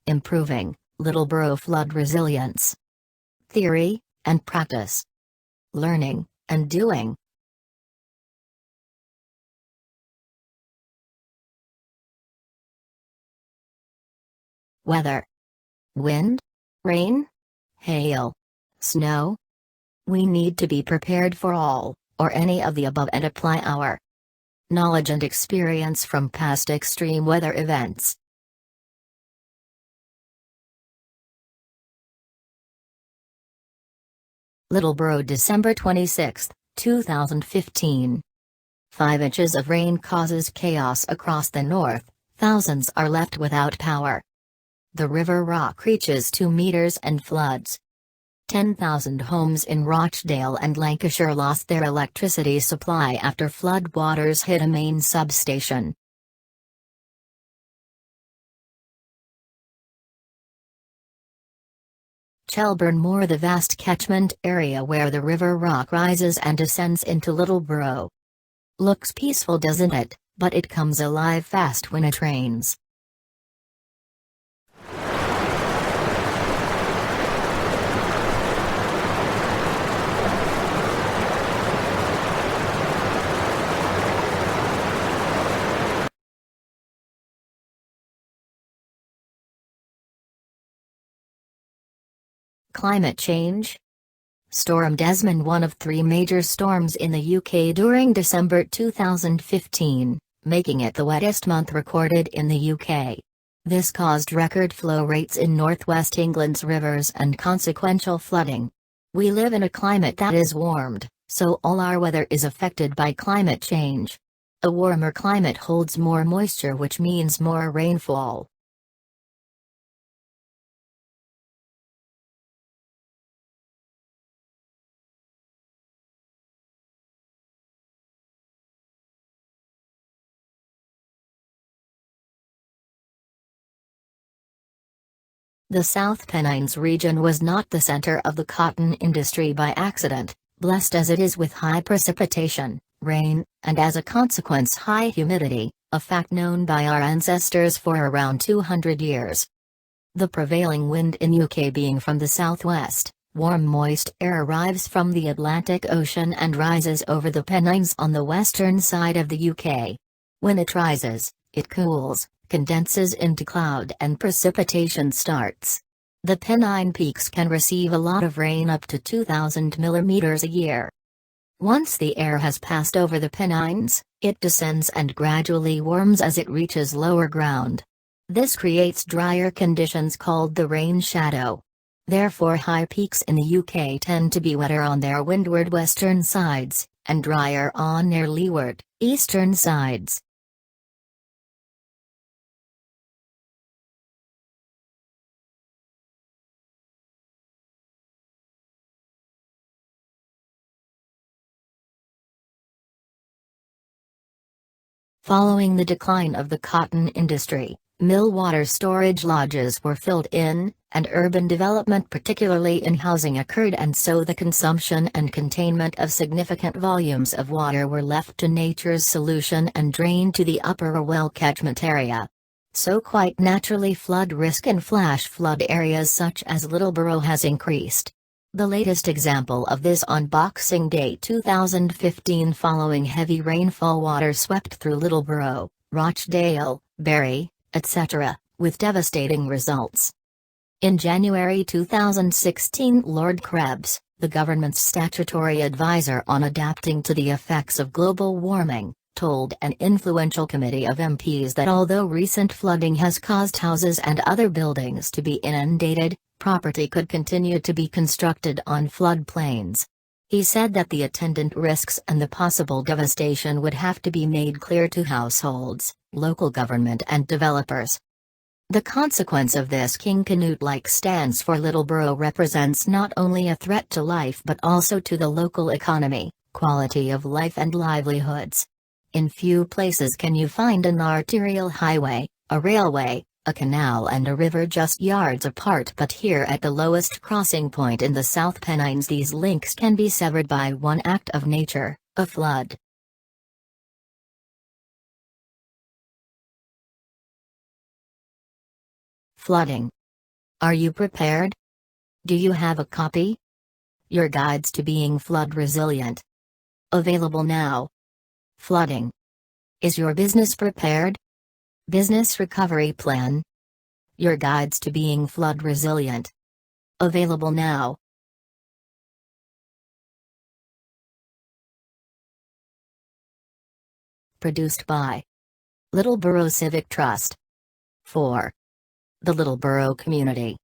Improving Littleborough flood resilience. Theory and practice. Learning and doing. Weather. Wind, rain, hail, snow. We need to be prepared for all, or any of the above, and apply our knowledge and experience from past extreme weather events. Littleborough, December 26, 2015. 5 inches of rain causes chaos across the north, thousands are left without power. The River Rock reaches 2 meters and floods. 10,000 homes in Rochdale and Lancashire lost their electricity supply after flood waters hit a main substation. Chelburn Moor, the vast catchment area where the River Rock rises and descends into Littleborough. Looks peaceful, doesn't it? But it comes alive fast when it rains. Climate change. Storm Desmond, one of 3 major storms in the UK during December 2015, making it the wettest month recorded in the UK. This caused record flow rates in northwest England's rivers and consequential flooding. We live in a climate that is warmed, so all our weather is affected by climate change. A warmer climate holds more moisture, which means more rainfall. The South Pennines region was not the center of the cotton industry by accident, blessed as it is with high precipitation, rain, and as a consequence high humidity, a fact known by our ancestors for around 200 years. The prevailing wind in UK being from the southwest, warm moist air arrives from the Atlantic Ocean and rises over the Pennines on the western side of the UK. When it rises, it cools, condenses into cloud, and precipitation starts. The Pennine peaks can receive a lot of rain, up to 2,000 millimeters a year. Once the air has passed over the Pennines, it descends and gradually warms as it reaches lower ground. This creates drier conditions called the rain shadow. Therefore, high peaks in the UK tend to be wetter on their windward western sides, and drier on their leeward, eastern sides. Following the decline of the cotton industry, mill water storage lodges were filled in, and urban development, particularly in housing, occurred, and so the consumption and containment of significant volumes of water were left to nature's solution and drained to the upper well catchment area. So quite naturally, flood risk in flash flood areas such as Littleborough has increased. The latest example of this on Boxing Day 2015, following heavy rainfall, water swept through Littleborough, Rochdale, Bury, etc., with devastating results. In January 2016, Lord Krebs, the government's statutory advisor on adapting to the effects of global warming, told an influential committee of MPs that although recent flooding has caused houses and other buildings to be inundated, property could continue to be constructed on floodplains. He said that the attendant risks and the possible devastation would have to be made clear to households, local government, and developers. The consequence of this King Canute-like stance for Littleborough represents not only a threat to life but also to the local economy, quality of life, and livelihoods. In few places can you find an arterial highway, a railway, a canal, and a river just yards apart, but here at the lowest crossing point in the South Pennines these links can be severed by one act of nature, a flood. Flooding. Are you prepared? Do you have a copy? Your Guides to Being Flood Resilient. Available now. Flooding. Is your business prepared? Business Recovery Plan. Your Guides to Being Flood Resilient. Available now. Produced by Littleborough Civic Trust. For the Littleborough community.